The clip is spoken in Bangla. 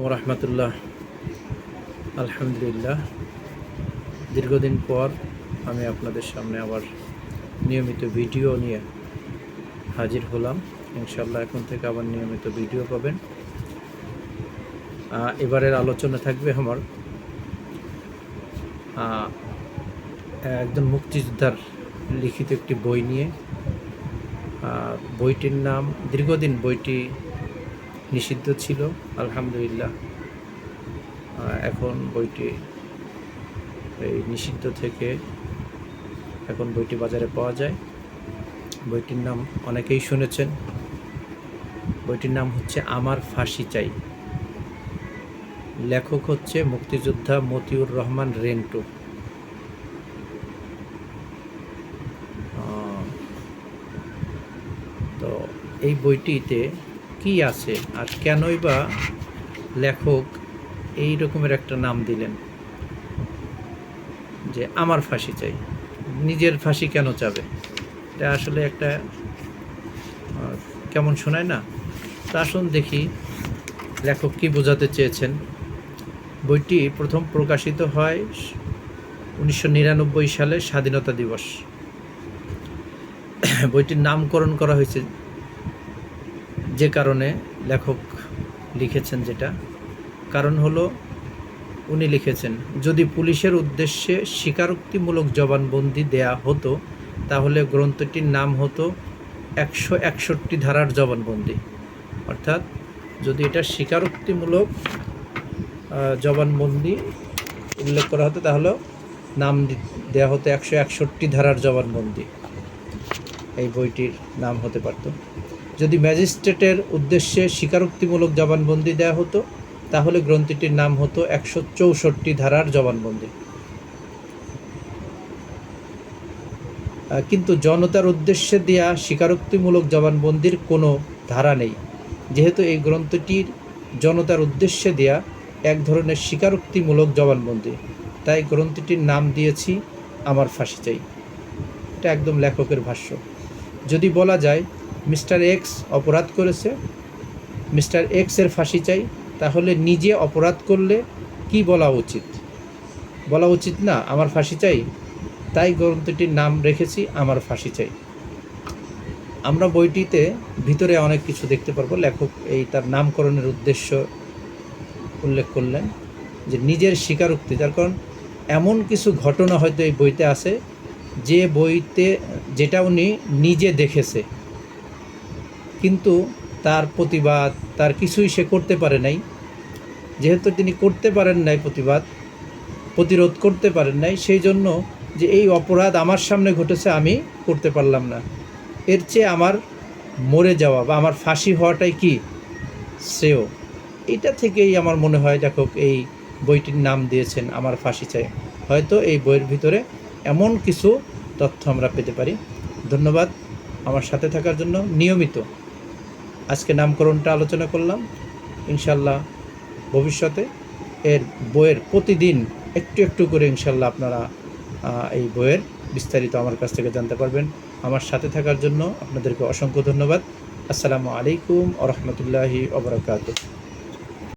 রহমতুল্লাহ। আলহামদুলিল্লাহ, দীর্ঘদিন পর আমি আপনাদের সামনে আবার নিয়মিত ভিডিও নিয়ে হাজির হলাম। ইনশাল্লাহ এখন থেকে আবার নিয়মিত ভিডিও পাবেন। এবারের আলোচনা থাকবে আমার একজন মুক্তিযোদ্ধার লিখিত একটি বই নিয়ে। বইটির নাম, দীর্ঘদিন বইটি নিষিদ্ধ ছিল, আলহামদুলিল্লাহ এখন বইটি এই নিষিদ্ধ থেকে এখন বইটি বাজারে পাওয়া যায়। বইটির নাম অনেকেই শুনেছেন। বইটির নাম হচ্ছে আমার ফাঁসি চাই। লেখক হচ্ছে মুক্তিযোদ্ধা মতিউর রহমান রেন্টু। তো এই বইটিতে কি আছে আর কেনই বা লেখক এই রকমের একটা নাম দিলেন যে আমার ফাঁসি চাই? নিজের ফাঁসি কেন চাবে? এটা আসলে একটা কেমন শোনায় না? তা আসুন দেখি লেখক কি বোঝাতে চেয়েছেন। বইটি প্রথম প্রকাশিত হয় 1999 সালে, স্বাধীনতা দিবস। বইটির নামকরণ করা হয়েছে যে কারণে লেখক লিখেছেন, যেটা কারণ হলো উনি লিখেছেন, যদি পুলিশের উদ্দেশ্যে স্বীকারোক্তিমূলক জবানবন্দি দেয়া হতো তাহলে গ্রন্থটির নাম হতো 161 ধারার জবানবন্দি। অর্থাৎ যদি এটা স্বীকারোক্তিমূলক জবানবন্দি উল্লেখ করা হতো তাহলে নাম দেয়া হতো 161 ধারার জবানবন্দি। এই বইটির নাম হতে পারত। যদি ম্যাজিস্ট্রেটের উদ্দেশ্যে স্বীকারোক্তিমূলক জবানবন্দি দেয়া হতো তাহলে গ্রন্থটির নাম হতো 164 ধারার জবানবন্দি। কিন্তু জনতার উদ্দেশ্যে দেয়া স্বীকারোক্তিমূলক জবানবন্দির কোনো ধারা নেই। যেহেতু এই গ্রন্থটির জনতার উদ্দেশ্যে দেয়া এক ধরনের স্বীকারোক্তিমূলক জবানবন্দি, তাই গ্রন্থটির নাম দিয়েছি আমার ফাঁসি চাই। এটা একদম লেখকের ভাষ্য। যদি বলা যায় মিস্টার এক্স অপরাধ করেছে, মিস্টার এক্সের ফাঁসি চাই, তাহলে নিজে অপরাধ করলে কি বলা উচিত? বলা উচিত না আমার ফাঁসি চাই। তাই গ্রন্থটির নাম রেখেছি আমার ফাঁসি চাই। আমরা বইটিতে ভিতরে অনেক কিছু দেখতে পারবো। লেখক এই তার নামকরণের উদ্দেশ্য উল্লেখ করলেন যে নিজের স্বীকারোক্তি। তার কারণ এমন কিছু ঘটনা হয়তো এই বইতে আছে যে বইতে যেটা উনি নিজে দেখেছে, কিন্তু তার প্রতিবাদ তার কিছুই সে করতে পারে নাই। যেহেতু তিনি করতে পারেন নাই প্রতিরোধ করতে পারেন নাই, সেই জন্য যে এই অপরাধ আমার সামনে ঘটেছে আমি করতে পারলাম না, এর চেয়ে আমার মরে যাওয়া বা আমার ফাঁসি হওয়াটাই কি শ্রেয়। এটা থেকেই আমার মনে হয় লেখক এই বইটির নাম দিয়েছেন আমার ফাঁসি চাই। হয়তো এই বইয়ের ভিতরে এমন কিছু তথ্য আমরা পেতে পারি। ধন্যবাদ আমার সাথে থাকার জন্য। নিয়মিত আজকে নামকরণটা আলোচনা করলাম। ইনশাল্লাহ ভবিষ্যতে এর বইয়ের প্রতিদিন একটু একটু করে ইনশাল্লাহ আপনারা এই বইয়ের বিস্তারিত আমার কাছ থেকে জানতে পারবেন। আমার সাথে থাকার জন্য আপনাদেরকে অসংখ্য ধন্যবাদ। আসসালামু আলাইকুম ওয়া রাহমাতুল্লাহি ওয়া বারাকাতুহু।